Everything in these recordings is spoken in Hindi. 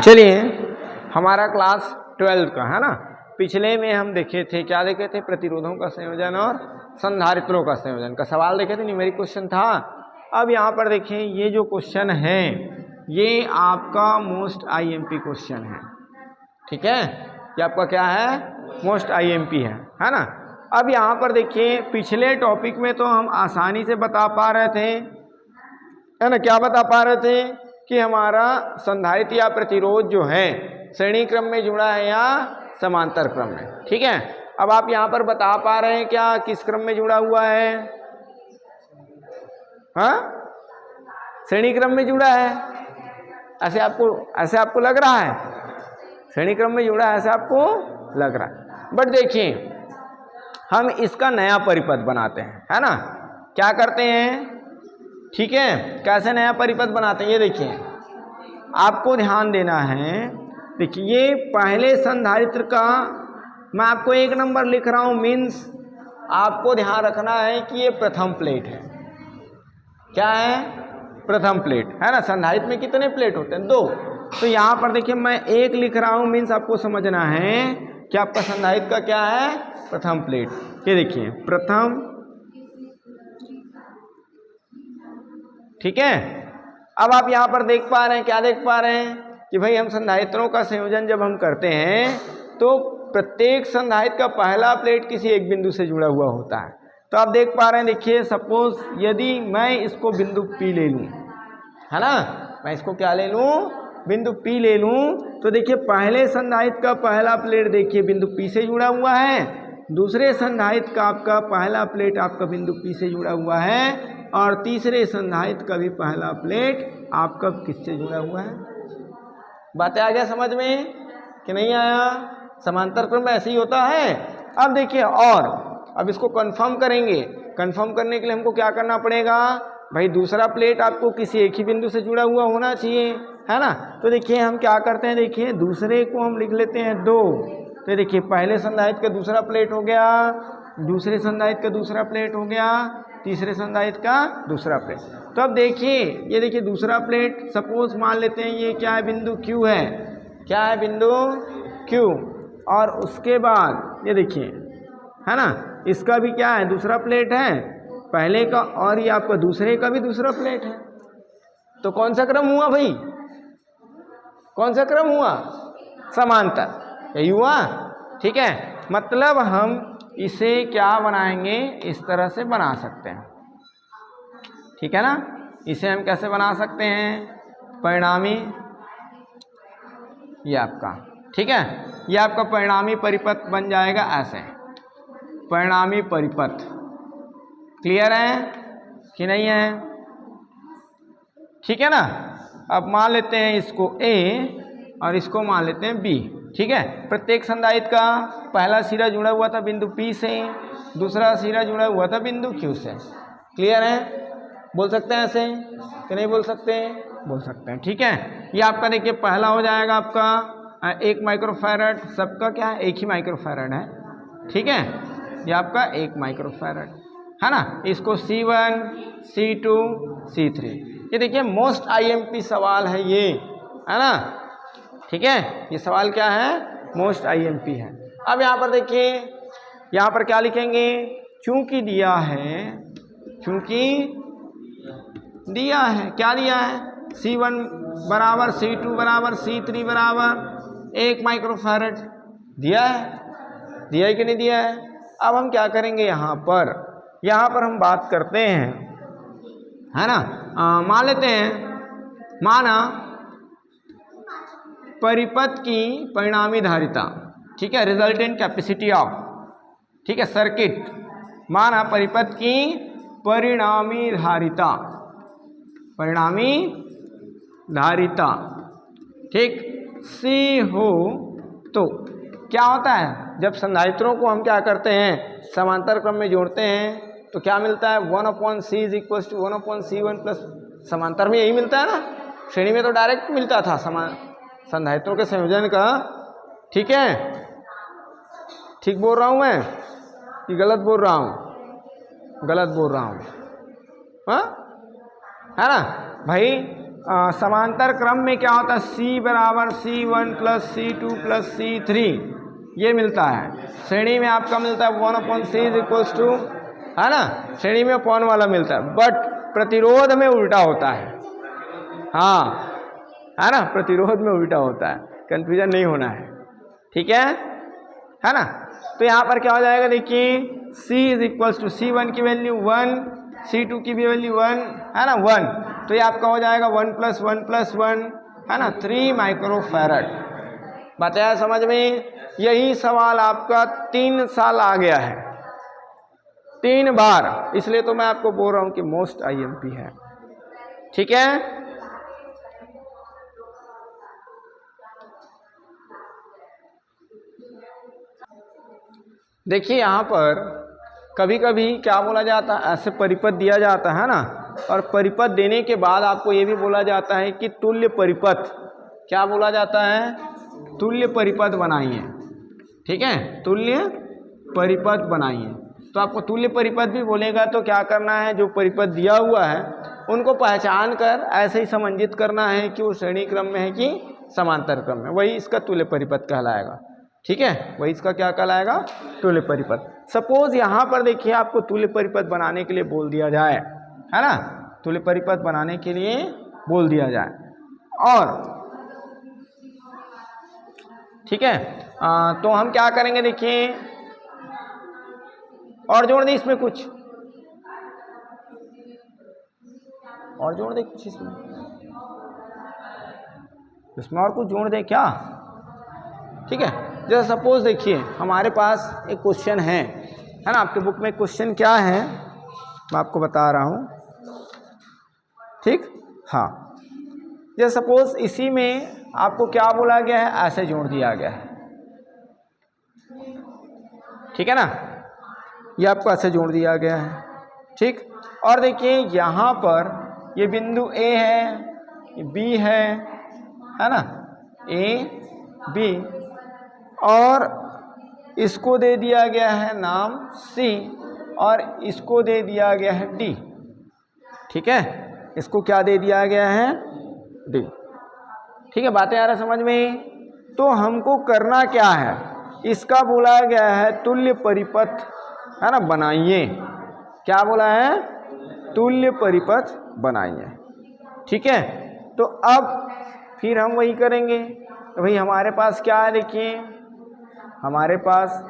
चलिए, हमारा क्लास 12 का है ना। पिछले में हम देखे थे, क्या देखे थे? प्रतिरोधों का संयोजन और संधारित्रों का संयोजन का सवाल देखे थे, न्यूमेरिक क्वेश्चन था। अब यहाँ पर देखें, ये जो क्वेश्चन है ये आपका मोस्ट आईएमपी क्वेश्चन है। ठीक है, ये आपका क्या है? मोस्ट आईएमपी है ना। अब यहाँ पर देखिए, पिछले टॉपिक में तो हम आसानी से बता पा रहे थे, है ना। क्या बता पा रहे थे कि हमारा संधारित्र या प्रतिरोध जो है श्रेणी क्रम में जुड़ा है या समांतर क्रम में। ठीक है, अब आप यहाँ पर बता पा रहे हैं क्या किस क्रम में जुड़ा हुआ है? हाँ, श्रेणी क्रम में जुड़ा है। ऐसे आपको लग रहा है श्रेणी क्रम में जुड़ा है, ऐसे आपको लग रहा है। बट देखिए, हम इसका नया परिपथ बनाते हैं, है ना। क्या करते हैं? ठीक है, कैसे नया परिपथ बनाते हैं ये देखिए, आपको ध्यान देना है। देखिए, ये पहले संधारित्र का मैं आपको 1 नंबर लिख रहा हूं, मीन्स आपको ध्यान रखना है कि ये प्रथम प्लेट है। क्या है? प्रथम प्लेट, है ना। संधारित्र में कितने प्लेट होते हैं? 2। तो यहां पर देखिए, मैं 1 लिख रहा हूं, मीन्स आपको समझना है कि आपका संधारित्र का क्या है? प्रथम प्लेट। ये देखिए, प्रथम। ठीक है, अब आप यहां पर देख पा रहे हैं, क्या देख पा रहे हैं कि भाई हम संधारित्रों का संयोजन जब हम करते हैं तो प्रत्येक संधारित्र का पहला प्लेट किसी एक बिंदु से जुड़ा हुआ होता है। तो आप देख पा रहे हैं, देखिए, सपोज यदि मैं इसको बिंदु P ले लूं, है ना, मैं इसको क्या ले लूं? बिंदु P ले लूं, तो देखिए पहले संधारित्र का पहला प्लेट देखिए बिंदु P से जुड़ा हुआ है, दूसरे संधारित्र का आपका पहला प्लेट आपका बिंदु P से जुड़ा हुआ है, और तीसरे संधारित्र का भी पहला प्लेट आपका किससे जुड़ा हुआ है? बातें आ गया समझ में कि नहीं आया? समांतर क्रम में ऐसे ही होता है। अब देखिए, और अब इसको कंफर्म करेंगे। कंफर्म करने के लिए हमको क्या करना पड़ेगा? भाई दूसरा प्लेट आपको किसी एक ही बिंदु से जुड़ा हुआ होना चाहिए, है ना। तो देखिए हम क्या करते हैं, देखिए दूसरे को हम लिख लेते हैं 2। तो देखिए पहले संधारित्र का दूसरा प्लेट हो गया, दूसरे संधारित्र का दूसरा प्लेट हो गया, तीसरे संधारित्र का दूसरा प्लेट। तो अब देखिए, ये देखिए दूसरा प्लेट, सपोज मान लेते हैं ये क्या है? बिंदु Q है। क्या है? बिंदु Q। और उसके बाद ये देखिए, है ना, इसका भी क्या है? दूसरा प्लेट है पहले का, और ये आपका दूसरे का भी दूसरा प्लेट है। तो कौन सा क्रम हुआ भाई? कौन सा क्रम हुआ? समांतर, यही हुआ। ठीक है, मतलब हम इसे क्या बनाएंगे? इस तरह से बना सकते हैं। ठीक है ना, इसे हम कैसे बना सकते हैं? परिणामी, ये आपका, ठीक है, ये आपका परिणामी परिपथ बन जाएगा ऐसे, परिणामी परिपथ। क्लियर है कि नहीं है? ठीक है ना। अब मान लेते हैं इसको A और इसको मान लेते हैं B। ठीक है, प्रत्येक संधारित्र का पहला सिरा जुड़ा हुआ था बिंदु P से, दूसरा सिरा जुड़ा हुआ था बिंदु Q से। क्लियर है? बोल सकते हैं ऐसे कि नहीं बोल सकते? बोल सकते हैं। ठीक है, ये आपका देखिए पहला हो जाएगा आपका 1 माइक्रोफैरड। सबका क्या है? 1 ही माइक्रोफैरड है। ठीक है, ये आपका 1 माइक्रोफैरड है ना। इसको C1, C2, C3। ये देखिए मोस्ट आईएमपी सवाल है ये, है ना। ठीक है, ये सवाल क्या है? मोस्ट आईएमपी है। अब यहाँ पर देखिए, यहाँ पर क्या लिखेंगे? चूंकि दिया है, चूंकि दिया है, क्या दिया है? C1 बराबर C2 बराबर C3 बराबर 1 माइक्रोफैरड दिया है। दिया है कि नहीं दिया है? अब हम क्या करेंगे? यहाँ पर हम बात करते हैं, है ना। मान लेते हैं, माना परिपथ की परिणामी धारिता, ठीक है, रिजल्टेंट कैपेसिटी ऑफ, ठीक है, सर्किट। माना परिपथ की परिणामी धारिता, परिणामी धारिता, ठीक, C हो तो क्या होता है? जब संधारित्रों को हम क्या करते हैं? समांतर क्रम में जोड़ते हैं तो क्या मिलता है? 1/C is equal to 1/C1 plus, समांतर में यही मिलता है ना। श्रेणी में तो डायरेक्ट मिलता था संधारित्रों के संयोजन का। ठीक है, ठीक बोल रहा हूं मैं कि गलत बोल रहा हूं? गलत बोल रहा हूं, हाँ, है ना भाई। समांतर क्रम में क्या होता है, C बराबर C1 plus C2 plus C3 ये मिलता है। श्रेणी में आपका मिलता है 1/C इज इक्वल्स टू, है ना, श्रेणी में अपॉन वाला मिलता है, बट प्रतिरोध में उल्टा होता है। हाँ, है ना, प्रतिरोध में उल्टा होता है, कंफ्यूजन नहीं होना है, ठीक है ना। तो यहाँ पर क्या हो जाएगा, देखिए C is equals to C1 की वैल्यू 1, C2 की भी वैल्यू 1, है ना 1, तो ये आपका हो जाएगा 1 + 1 + 1, है ना 3 माइक्रोफैरड। बताया समझ में। यही सवाल आपका 3 साल आ गया है, 3 बार, इसलिए तो मैं आपको बोल रहा हूं कि मोस्ट IMP है, ठीक है। देखिए यहाँ पर कभी कभी क्या बोला जाता है, ऐसे परिपथ दिया जाता है ना, और परिपथ देने के बाद आपको ये भी बोला जाता है कि तुल्य परिपथ, क्या बोला जाता है, तुल्य परिपथ बनाइए, ठीक है, तुल्य परिपथ बनाइए। तो आपको तुल्य परिपथ भी बोलेगा तो क्या करना है, जो परिपथ दिया हुआ है उनको पहचान कर ऐसे ही समंजित करना है कि वो श्रेणी क्रम में है कि समांतर क्रम में, वही इसका तुल्य परिपथ कहलाएगा, ठीक है, वही इसका क्या कहलाएगा, तुल्य परिपथ। सपोज यहाँ पर देखिए आपको तुल्य परिपथ बनाने के लिए बोल दिया जाए, है ना, तुल्य परिपथ बनाने के लिए बोल दिया जाए, और ठीक है, तो हम क्या करेंगे, देखिए और जोड़ दें इसमें कुछ, और जोड़ दें कुछ इसमें और कुछ जोड़ दें क्या, ठीक है। जैसे सपोज देखिए हमारे पास एक क्वेश्चन है ना, आपके बुक में क्वेश्चन क्या है मैं आपको बता रहा हूँ, ठीक, हाँ। जैसे सपोज इसी में आपको क्या बोला गया है, ऐसे जोड़ दिया गया है, ठीक है ना, ये आपको ऐसे जोड़ दिया गया है, ठीक। और देखिए यहाँ पर ये बिंदु A है, ये B है ना, A B, और इसको दे दिया गया है नाम C, और इसको दे दिया गया है D, ठीक है, इसको क्या दे दिया गया है, D, ठीक है। बातें आ रहा समझ में। तो हमको करना क्या है, इसका बोला गया है तुल्य परिपथ, है ना, बनाइए, क्या बोला है, तुल्य परिपथ बनाइए, ठीक है। तो अब फिर हम वही करेंगे, तो भाई हमारे पास क्या है, देखिए हमारे पास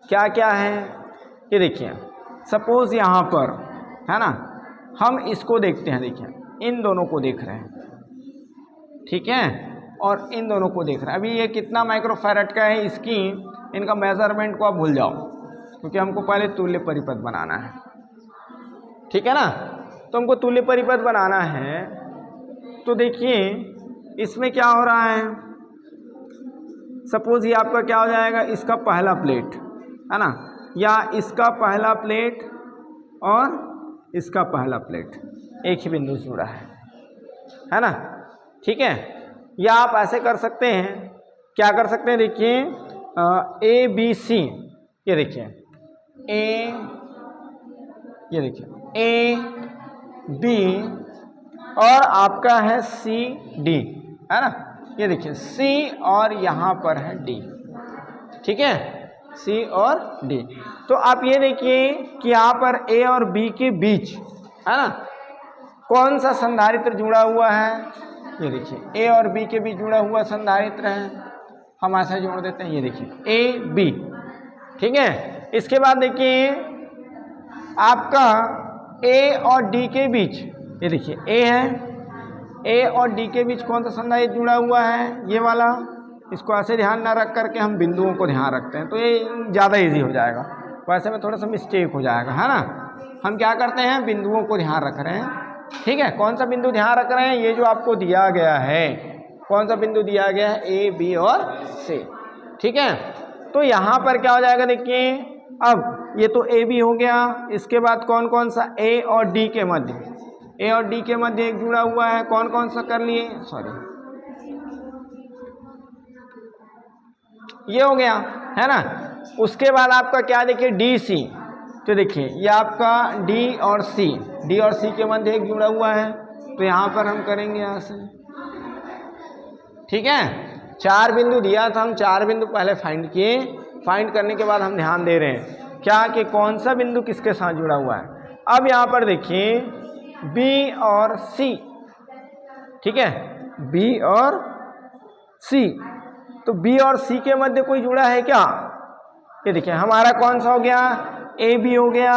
क्या क्या है, ये देखिए सपोज यहाँ पर, है ना, हम इसको देखते हैं, देखिए इन दोनों को देख रहे हैं, ठीक है, और इन दोनों को देख रहे हैं। अभी ये कितना माइक्रोफैरड का है, इसकी इनका मेजरमेंट को आप भूल जाओ, क्योंकि हमको पहले तुल्य परिपथ बनाना है, ठीक है ना। तो हमको तुल्य परिपथ बनाना है, तो देखिए इसमें क्या हो रहा है, सपोज ये आपका क्या हो जाएगा, इसका पहला प्लेट, है ना, या इसका पहला प्लेट और इसका पहला प्लेट एक ही बिंदु से जुड़ा है ना, ठीक है। या आप ऐसे कर सकते हैं, क्या कर सकते हैं, देखिए ABC, ये देखिए ये देखिए AB, और आपका है CD, है ना, ये देखिए C और यहाँ पर है D, ठीक है, C और D। तो आप ये देखिए कि यहाँ पर A और B के बीच, है ना, कौन सा संधारित्र जुड़ा हुआ है, ये देखिए A और B के बीच जुड़ा हुआ संधारित्र है, हम ऐसा जोड़ देते हैं, ये देखिए AB, ठीक है। इसके बाद देखिए आपका A और D के बीच, ये देखिए A है, A और D के बीच कौन सा संधारित्र जुड़ा हुआ है, ये वाला। इसको ऐसे ध्यान ना रख करके हम बिंदुओं को ध्यान रखते हैं, तो ये ज़्यादा इजी हो जाएगा, वैसे में थोड़ा सा मिस्टेक हो जाएगा, है ना। हम क्या करते हैं, बिंदुओं को ध्यान रख रहे हैं, ठीक है। कौन सा बिंदु ध्यान रख रहे हैं, ये जो आपको दिया गया है, कौन सा बिंदु दिया गया है, A B और C, ठीक है। तो यहाँ पर क्या हो जाएगा, देखिए अब ये तो A B हो गया, इसके बाद कौन कौन सा, A और D के मध्य, A और D के मध्य एक जुड़ा हुआ है, कौन कौन सा कर लिए, सॉरी ये हो गया, है ना। उसके बाद आपका क्या, देखिए DC, तो देखिए ये आपका D और C के मध्य एक जुड़ा हुआ है, तो यहाँ पर हम करेंगे यहाँ से। ठीक है, 4 बिंदु दिया था, हम 4 बिंदु पहले फाइंड किए। फाइंड करने के बाद हम ध्यान दे रहे हैं क्या कि कौन सा बिंदु किसके साथ जुड़ा हुआ है। अब यहाँ पर देखिए B और C, ठीक है, B और C, तो B और C के मध्य कोई जुड़ा है क्या? ये देखिए हमारा कौन सा हो गया, AB हो गया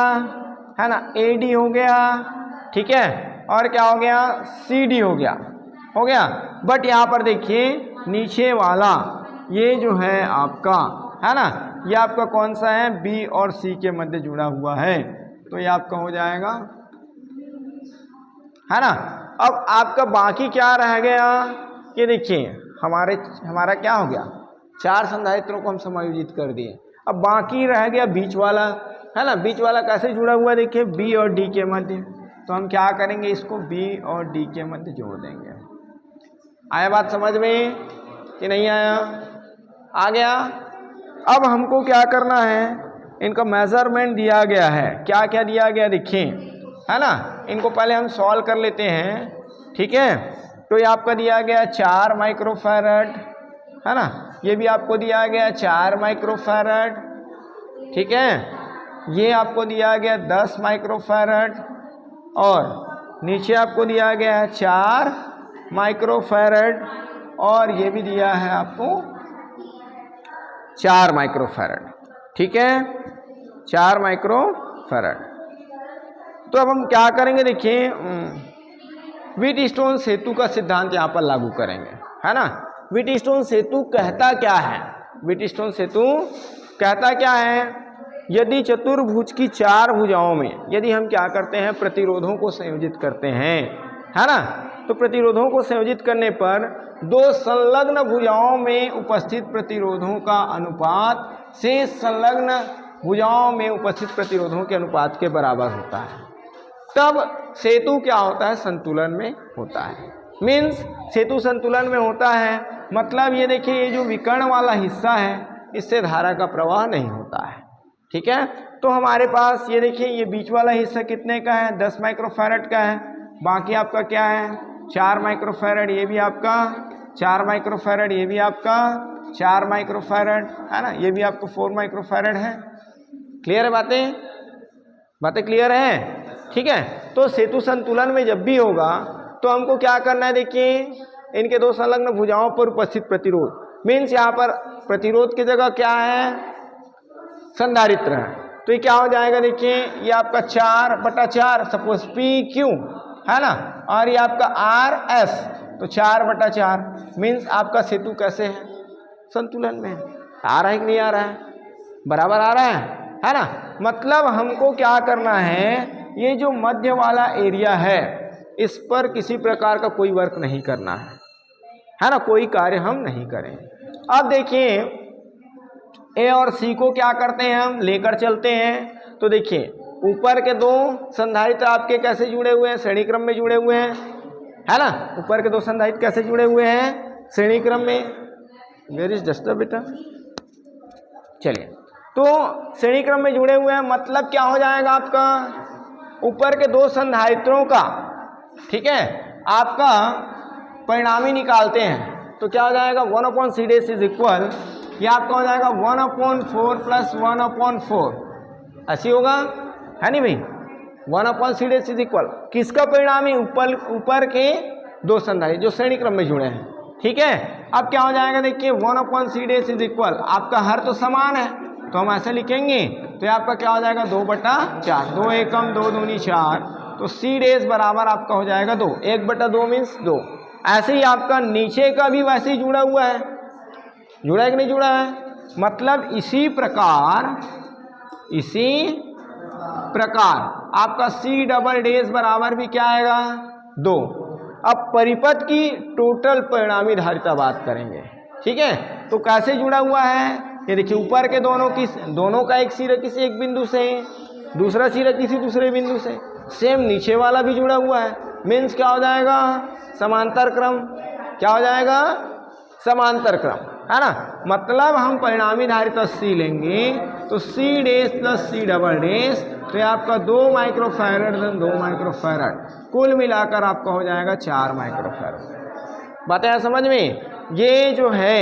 है ना, AD हो गया, ठीक है, और क्या हो गया, CD हो गया, हो गया। बट यहाँ पर देखिए नीचे वाला ये जो है आपका है ना, ये आपका कौन सा है, B और C के मध्य जुड़ा हुआ है, तो ये आपका हो जाएगा है ना। अब आपका बाकी क्या रह गया, ये देखिए हमारा क्या हो गया, 4 संधारित्रों को हम समायोजित कर दिए। अब बाकी रह गया बीच वाला है ना। बीच वाला कैसे जुड़ा हुआ है, देखिए B और D के मध्य, तो हम क्या करेंगे, इसको B और D के मध्य जोड़ देंगे। आया बात समझ में कि नहीं आया? आ गया। अब हमको क्या करना है, इनका मेजरमेंट दिया गया है, क्या क्या दिया गया देखिए है ना। इनको पहले हम सॉल्व कर लेते हैं, ठीक है। तो ये आपका दिया गया 4 माइक्रोफैरड है ना, ये भी आपको दिया गया 4 माइक्रोफैरड, ठीक है। ये आपको दिया गया 10 माइक्रोफैरड और नीचे आपको दिया गया है 4 माइक्रोफैरड और ये भी दिया है आपको 4 माइक्रोफैरड, ठीक है, 4 माइक्रोफैरड। तो अब हम क्या करेंगे, देखिए व्हीटस्टोन सेतु का सिद्धांत यहाँ पर लागू करेंगे है ना। व्हीटस्टोन सेतु कहता क्या है, व्हीटस्टोन सेतु कहता क्या है, यदि चतुर्भुज की 4 भुजाओं में यदि हम क्या करते हैं, प्रतिरोधों को संयोजित करते हैं है ना, तो प्रतिरोधों को संयोजित करने पर 2 संलग्न भुजाओं में उपस्थित प्रतिरोधों का अनुपात से संलग्न भुजाओं में उपस्थित प्रतिरोधों के अनुपात के बराबर होता है, तब सेतु क्या होता है, संतुलन में होता है। मीन्स सेतु संतुलन में होता है, मतलब ये देखिए ये जो विकर्ण वाला हिस्सा है इससे धारा का प्रवाह नहीं होता है, ठीक है। तो हमारे पास ये देखिए ये बीच वाला हिस्सा कितने का है, 10 माइक्रोफैरड का है, बाकी आपका क्या है 4 माइक्रोफैरड, ये भी आपका 4 माइक्रोफैरड, ये भी आपका 4 माइक्रोफैरड है ना, ये भी आपको 4 माइक्रोफैरड है। क्लियर है बातें क्लियर है, ठीक है। तो सेतु संतुलन में जब भी होगा तो हमको क्या करना है, देखिए इनके 2 संलग्न भुजाओं पर उपस्थित प्रतिरोध, मीन्स यहाँ पर प्रतिरोध की जगह क्या है, संधारित्र है, तो ये क्या हो जाएगा, देखिए ये आपका 4/4 सपोज PQ है ना, और ये आपका RS, तो 4/4 मीन्स आपका सेतु कैसे है, संतुलन में आ रहा है कि नहीं आ रहा है, बराबर आ रहा है ना। मतलब हमको क्या करना है, ये जो मध्य वाला एरिया है इस पर किसी प्रकार का कोई वर्क नहीं करना है ना, कोई कार्य हम नहीं करें। अब देखिए ए और सी को क्या करते हैं, हम लेकर चलते हैं। तो देखिए ऊपर के 2 संधारित्र आपके कैसे जुड़े हुए हैं, श्रेणी क्रम में जुड़े हुए हैं है ना। ऊपर के 2 संधारित्र कैसे जुड़े हुए हैं, श्रेणी क्रम में। वेयर इज डस्टर बेटा, चलिए तो श्रेणी क्रम में जुड़े हुए हैं, मतलब क्या हो जाएगा आपका, ऊपर के 2 संधारित्रों का, ठीक है, आपका परिणामी निकालते हैं तो क्या हो जाएगा, 1/C' इज इक्वल, यह आपका हो जाएगा 1/4 + 1/4, ऐसी होगा है नहीं भाई। 1/C' इज इक्वल किसका परिणामी, ऊपर के 2 संधारित्र जो श्रेणी क्रम में जुड़े हैं, ठीक है। अब क्या हो जाएगा, देखिए 1/C' इज इक्वल, आपका हर तो समान है तो हम ऐसे लिखेंगे, तो ये आपका क्या हो जाएगा 2/4, 2 एकम 2 दूनी 4, तो C' बराबर आपका हो जाएगा 2, 1/2 मीन्स 2। ऐसे ही आपका नीचे का भी वैसे ही जुड़ा हुआ है, जुड़ा है कि नहीं जुड़ा है, मतलब इसी प्रकार आपका C" बराबर भी क्या आएगा 2। अब परिपथ की टोटल परिणामी धारिता बात करेंगे, ठीक है। तो कैसे जुड़ा हुआ है, ये देखिए ऊपर के दोनों का एक सिरा किसी एक बिंदु से, दूसरा सिरा किसी दूसरे बिंदु से, सेम नीचे वाला भी जुड़ा हुआ है, मीन्स क्या हो जाएगा, समांतर क्रम, क्या हो जाएगा, समांतर क्रम है ना। मतलब हम परिणामी धारिता C लेंगे तो C dash plus C double dash, तो ये आपका 2 माइक्रोफैरड देन 2 माइक्रोफैरड, कुल मिलाकर आपका हो जाएगा 4 माइक्रोफैरड। बात है समझ में? ये जो है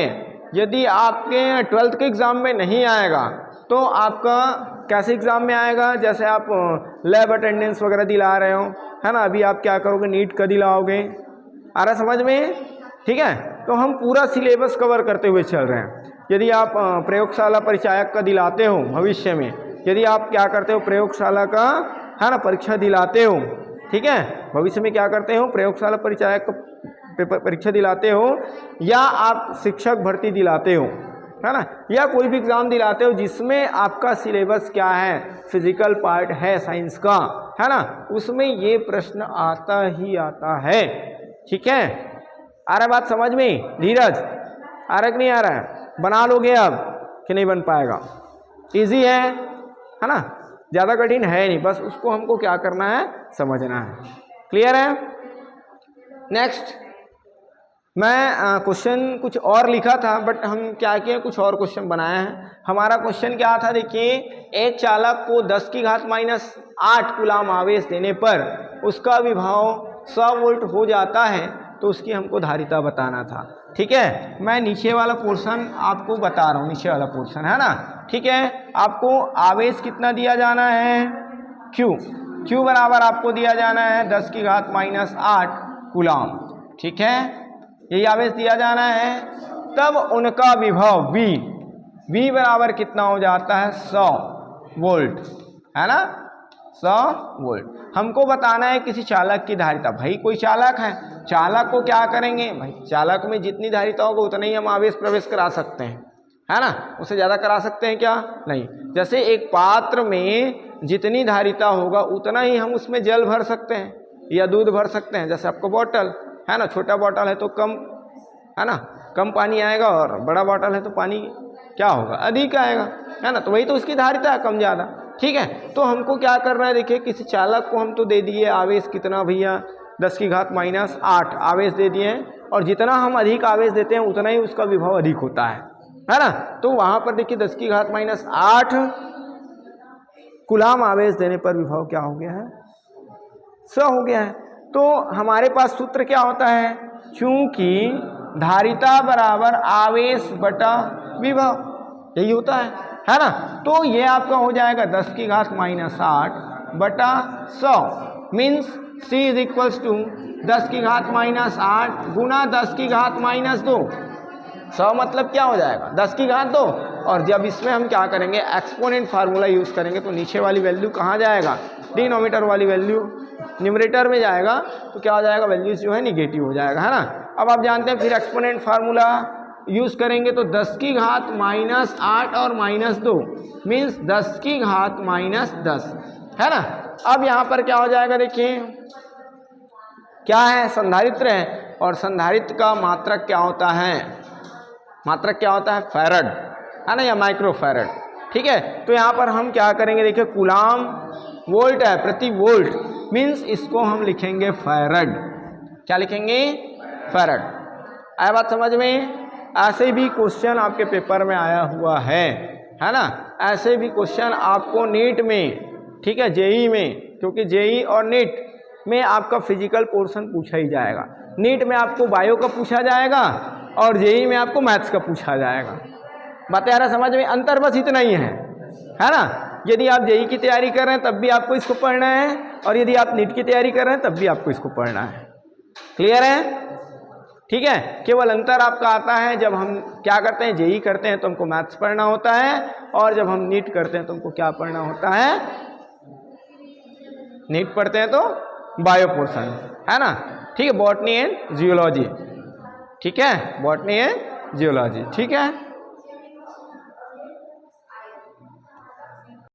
यदि आपके 12th के एग्जाम में नहीं आएगा तो आपका कैसे एग्जाम में आएगा? जैसे आप लैब अटेंडेंस वगैरह दिला रहे हो, है ना, अभी आप क्या करोगे, नीट का दिलाओगे, आ रहा समझ में? ठीक है, तो हम पूरा सिलेबस कवर करते हुए चल रहे हैं। यदि आप प्रयोगशाला परिचायक का दिलाते हो भविष्य में, यदि आप क्या करते हो, प्रयोगशाला का, है ना, परीक्षा दिलाते हो, ठीक है, भविष्य में क्या करते हो, प्रयोगशाला परिचायक पेपर परीक्षा दिलाते हो, या आप शिक्षक भर्ती दिलाते हो, है ना, या कोई भी एग्जाम दिलाते हो जिसमें आपका सिलेबस क्या है, फिजिकल पार्ट है साइंस का, है ना, उसमें ये प्रश्न आता ही आता है। ठीक है, आ रहा है बात समझ में? धीरज, आ रहा है कि नहीं आ रहा है? बना लोगे अब कि नहीं बन पाएगा? इजी है ना, ज़्यादा कठिन है नहीं, बस उसको हमको क्या करना है, समझना है। क्लियर है? नेक्स्ट, मैं क्वेश्चन कुछ और लिखा था, बट हम क्या किए, कुछ और क्वेश्चन बनाए हैं। हमारा क्वेश्चन क्या था, देखिए, एक चालक को 10 की घात -8 कूलाम आवेश देने पर उसका विभव 100 वोल्ट हो जाता है, तो उसकी हमको धारिता बताना था। ठीक है, मैं नीचे वाला पोर्शन आपको बता रहा हूँ, नीचे वाला पोर्शन, है ना। ठीक है, आपको आवेश कितना दिया जाना है, Q बराबर आपको दिया जाना है 10 की घात -8 कूलाम। ठीक है, यही आवेश दिया जाना है। तब उनका विभव V बराबर कितना हो जाता है, 100 वोल्ट, है ना, 100 वोल्ट। हमको बताना है किसी चालक की धारिता। भाई कोई चालक है, चालक को क्या करेंगे भाई, चालक में जितनी धारिता होगा उतना ही हम आवेश प्रवेश करा सकते हैं, है ना, उससे ज़्यादा करा सकते हैं क्या? नहीं। जैसे एक पात्र में जितनी धारिता होगा उतना ही हम उसमें जल भर सकते हैं या दूध भर सकते हैं। जैसे आपको बॉटल है ना, छोटा बॉटल है तो कम, है ना, कम पानी आएगा, और बड़ा बॉटल है तो पानी क्या होगा, अधिक आएगा, है ना, तो वही तो उसकी धारिता है, कम ज़्यादा। ठीक है, तो हमको क्या करना है, देखिए, किसी चालक को हम तो दे दिए आवेश कितना भैया, 10 की घात -8 आवेश दे दिए हैं, और जितना हम अधिक आवेश देते हैं उतना ही उसका विभव अधिक होता है ना। तो वहाँ पर देखिए 10 की घात -8 कूलाम आवेश देने पर विभव क्या हो गया है, 100 हो गया है। तो हमारे पास सूत्र क्या होता है, चूंकि धारिता बराबर आवेश बटा विभव, यही होता है ना। तो ये आपका हो जाएगा 10 की घात -8 बटा 100, means C is equals to 10 की घात -8 गुना 10 की घात -2। 100 मतलब क्या हो जाएगा, 10 की घात 2, और जब इसमें हम क्या करेंगे, एक्सपोनेंट फार्मूला यूज करेंगे, तो नीचे वाली वैल्यू कहाँ जाएगा, डिनोमिनेटर वाली वैल्यू न्यूमरेटर में जाएगा, तो क्या हो जाएगा, वैल्यूज जो है निगेटिव हो जाएगा, है ना। अब आप जानते हैं फिर एक्सपोनेंट फार्मूला यूज करेंगे तो 10 की घात -8 और -2 मीन्स 10 की घात -10, है ना। अब यहाँ पर क्या हो जाएगा, देखिए क्या है, संधारित्र है, और संधारित्र का मात्रक क्या होता है, मात्रक क्या होता है, फैरड, है ना, या माइक्रोफैरड। ठीक है, तो यहाँ पर हम क्या करेंगे, देखिए कूलाम वोल्ट है, प्रति वोल्ट, मीन्स इसको हम लिखेंगे फैरड। क्या लिखेंगे, फैरड। आया बात समझ में? ऐसे भी क्वेश्चन आपके पेपर में आया हुआ है ना, ऐसे भी क्वेश्चन आपको नीट में, ठीक है, जेई में, क्योंकि जेई और नीट में आपका फिजिकल पोर्शन पूछा ही जाएगा। नीट में आपको बायो का पूछा जाएगा और जेई में आपको मैथ्स का पूछा जाएगा। बातें आ रहा समझ में? अंतर बस इतना ही है ना। यदि आप जेई की तैयारी कर रहे हैं तब भी आपको इसको पढ़ना है, और यदि आप नीट की तैयारी कर रहे हैं तब भी आपको इसको पढ़ना है। क्लियर है? ठीक है, केवल अंतर आपका आता है जब हम क्या करते हैं, जेई करते हैं तो हमको मैथ्स पढ़ना होता है, और जब हम नीट करते हैं तो हमको क्या पढ़ना होता है, नीट पढ़ते हैं तो बायो पोर्शन, है ना। ठीक है, बॉटनी एंड जियोलॉजी, ठीक है, बॉटनी एंड जियोलॉजी, ठीक है।